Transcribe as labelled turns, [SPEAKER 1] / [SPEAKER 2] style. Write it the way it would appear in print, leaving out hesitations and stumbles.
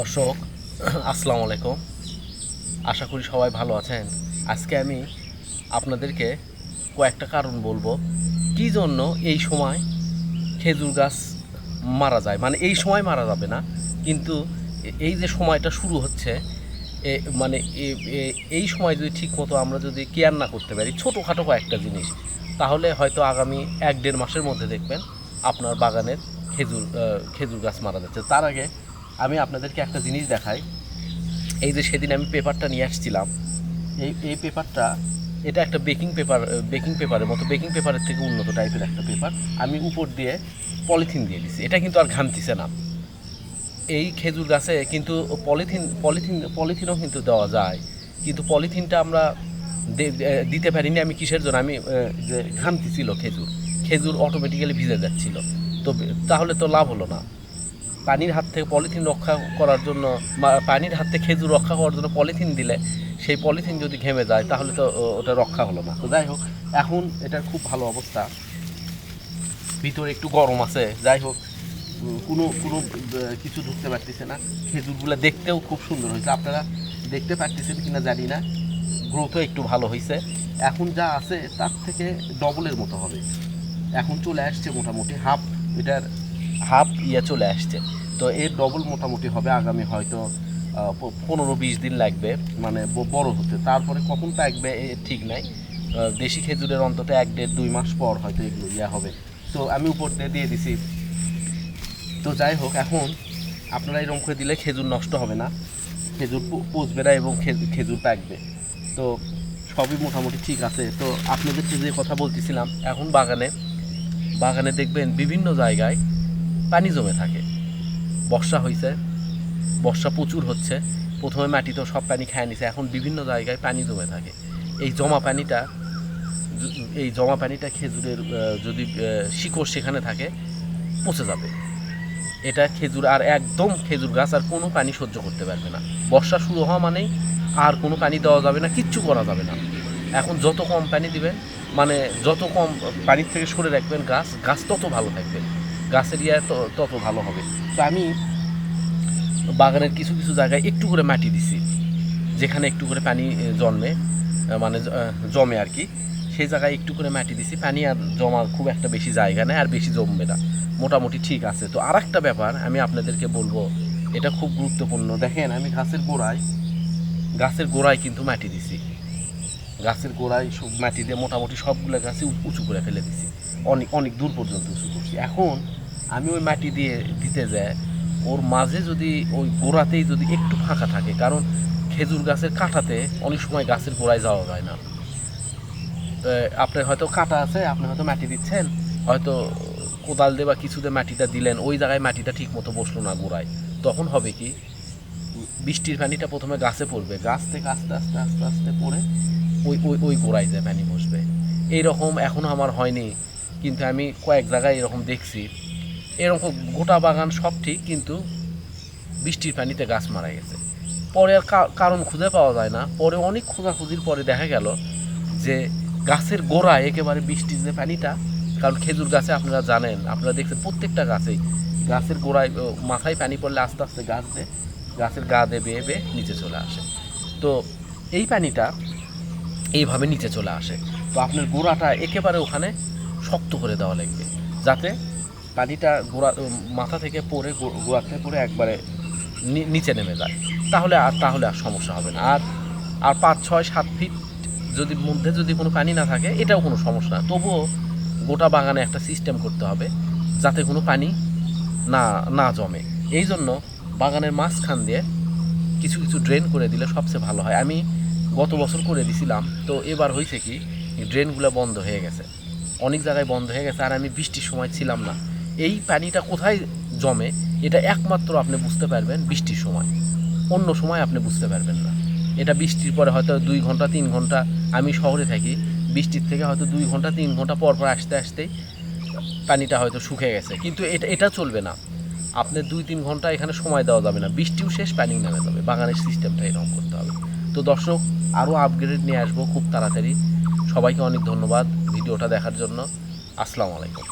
[SPEAKER 1] দর্শক আসসালামু আলাইকুম। আশা করি সবাই ভালো আছেন। আজকে আমি আপনাদেরকে কয়েকটা কারণ বলবো কী জন্য এই সময় খেজুর গাছ মারা যায়। মানে এই সময় মারা যাবে না, কিন্তু এই যে সময়টা শুরু হচ্ছে মানে এই সময় যদি ঠিকমতো আমরা যদি কেয়ার না করতে পারি ছোটোখাটো কয়েকটা জিনিস, তাহলে হয়তো আগামী 1-1.5 মাসের মধ্যে দেখবেন আপনার বাগানের খেজুর গাছ মারা যাচ্ছে। তার আগে আমি আপনাদেরকে একটা জিনিস দেখাই। এই যে সেদিন আমি পেপারটা নিয়ে আসছিলাম, এই পেপারটা, এটা একটা বেকিং পেপারের মতো, বেকিং পেপারের থেকে উন্নত টাইপের একটা পেপার। আমি উপর দিয়ে পলিথিন দিয়ে দিছি, এটা কিন্তু আর ঘামতিছে না। এই খেজুর গাছে কিন্তু পলিথিনও কিন্তু দেওয়া যায়, কিন্তু পলিথিনটা আমরা দিতে পারিনি। আমি কিসের জন্য, আমি যে ঘামতিছিল খেজুর অটোমেটিক্যালি ভিজে যাচ্ছিল, তো তাহলে তো লাভ হলো না। পানির হাত থেকে পলিথিন রক্ষা করার জন্য, পানির হাত থেকে খেজুর রক্ষা করার জন্য পলিথিন দিলে সেই পলিথিন যদি ঘেমে যায় তাহলে তো ওটা রক্ষা হলো না। তো যাই হোক, এখন এটার খুব ভালো অবস্থা, ভিতরে একটু গরম আছে। যাই হোক, কোনো কোনো কিছু ঢুকতে পারতেছে না। খেজুরগুলো দেখতেও খুব সুন্দর হয়েছে, আপনারা দেখতে পারতেছেন কিনা জানি না। গ্রোথও একটু ভালো হয়েছে, এখন যা আছে তার থেকে ডবলের মতো হবে। এখন চলে আসছে মোটামুটি এটার হাফ চলে আসছে। তো এর ডবল মোটামুটি হবে আগামী হয়তো 15-20 দিন লাগবে মানে বড় হতে। তারপরে কখন পাকবে ঠিক নাই। দেশি খেজুরের অন্তত 1-1.5-2 মাস পর হয়তো এগুলো হবে। তো আমি উপর দিয়ে দিছি। তো যাই হোক, এখন আপনারা এরকম করে দিলে খেজুর নষ্ট হবে না, খেজুর পচবে না এবং খেজুর পাকবে। তো সবই মোটামুটি ঠিক আছে। তো আপনাদেরকে যে কথা বলতেছিলাম, এখন বাগানে দেখবেন বিভিন্ন জায়গায় পানি জমে থাকে। বর্ষা হয়েছে, বর্ষা প্রচুর হচ্ছে, প্রথমে মাটিতেও সব পানি খেয়ে নিছে, এখন বিভিন্ন জায়গায় পানি জমে থাকে। এই জমা পানিটা খেজুরের যদি শিকড় সেখানে থাকে পচে যাবে। এটা খেজুর গাছ আর কোনো পানি সহ্য করতে পারবে না। বর্ষা শুরু হওয়া মানেই আর কোনো পানি দেওয়া যাবে না, কিচ্ছু করা যাবে না। এখন যত কম পানি দিবেন, মানে যত কম পানির থেকে সরে রাখবেন গাছ তত ভালো থাকবে, গাছের তত ভালো হবে। তো আমি বাগানের কিছু কিছু জায়গায় একটু করে মাটি দিছি, যেখানে একটু করে পানি মানে জমে আর কি, সেই জায়গায় একটু করে মাটি দিছি। পানি আর জমার খুব একটা বেশি জায়গা নেই, আর বেশি জমবে না, মোটামুটি ঠিক আছে। তো আর একটা ব্যাপার আমি আপনাদেরকে বলবো, এটা খুব গুরুত্বপূর্ণ। দেখেন, আমি গাছের গোড়ায় কিন্তু মাটি দিছি, গাছের গোড়ায় মাটি দিয়ে মোটামুটি সবগুলো গাছে উঁচু করে ফেলে দিছি, অনেক অনেক দূর পর্যন্ত উঁচু করছি। এখন আমি ওই মাটি দিতে যাই, ওর মাঝে যদি ওই গোড়াতেই যদি একটু ফাঁকা থাকে, কারণ খেজুর গাছের কাঁটাতে অনেক সময় গাছের গোড়ায় যাওয়া যায় না। আপনার হয়তো কাঁটা আছে, আপনি হয়তো মাটি দিচ্ছেন, হয়তো কোদাল দিয়ে বা কিছু দিয়ে মাটিটা দিলেন, ওই জায়গায় মাটিটা ঠিক মতো বসলো না গোড়ায়, তখন হবে কি, বৃষ্টির পানিটা প্রথমে গাছে পড়বে, গাছ থেকে আস্তে আস্তে আস্তে আস্তে পড়ে ওই ওই ওই গোড়ায় যায় পানি বসবে। এইরকম এখনও আমার হয়নি, কিন্তু আমি কয়েক জায়গায় এরকম দেখছি। এরকম গোটা বাগান সব ঠিক, কিন্তু বৃষ্টির পানিতে গাছ মারা গেছে। পরে আর কারণ খুঁজে পাওয়া যায় না। পরে অনেক খোঁজাখুঁজির পরে দেখা গেল যে গাছের গোড়ায় একেবারে বৃষ্টির যে পানিটা, কারণ খেজুর গাছে আপনারা জানেন, আপনারা দেখছেন প্রত্যেকটা গাছের গোড়ায় মাথায় পানি পড়লে আস্তে আস্তে গাছের গা দিয়ে বেয়ে বেয়ে নিচে চলে আসে। তো এই পানিটা এইভাবে নিচে চলে আসে। তো আপনার গোড়াটা একেবারে ওখানে শক্ত করে দেওয়া লাগবে, যাতে পানিটা মাথা থেকে পড়ে, গোড়া থেকে পড়ে একবারে নিচে নেমে যায়। তাহলে আর সমস্যা হবে না। আর 5-6-7 ফিট মধ্যে যদি কোনো পানি না থাকে, এটাও কোনো সমস্যা না। তবুও গোটা বাগানে একটা সিস্টেম করতে হবে যাতে কোনো পানি না না জমে। এই জন্য বাগানের মাঝখান দিয়ে কিছু কিছু ড্রেন করে দিলে সবচেয়ে ভালো হয়। আমি গত বছর করে দিছিলাম, তো এবার হয়েছে কি, ড্রেনগুলো বন্ধ হয়ে গেছে, অনেক জায়গায় বন্ধ হয়ে গেছে, আর আমি বৃষ্টির সময় ছিলাম না। এই পানিটা কোথায় জমে এটা একমাত্র আপনি বুঝতে পারবেন বৃষ্টির সময়, অন্য সময় আপনি বুঝতে পারবেন না। এটা বৃষ্টির পরে হয়তো 2-3 ঘন্টা, আমি শহরে থাকি, বৃষ্টির থেকে হয়তো 2-3 ঘন্টা পর পর আসতে আসতেই পানিটা হয়তো শুকিয়ে গেছে, কিন্তু এটা চলবে না। আপনার 2-3 ঘন্টা এখানে সময় দেওয়া যাবে না, বৃষ্টিও শেষ, পানিও নেমে যাবে। বাগানের সিস্টেমটা এরকম করতে হবে। তো দর্শক, আরও আপগ্রেড নিয়ে আসবো খুব তাড়াতাড়ি। সবাইকে অনেক ধন্যবাদ ভিডিওটা দেখার জন্য। আসসালামু আলাইকুম।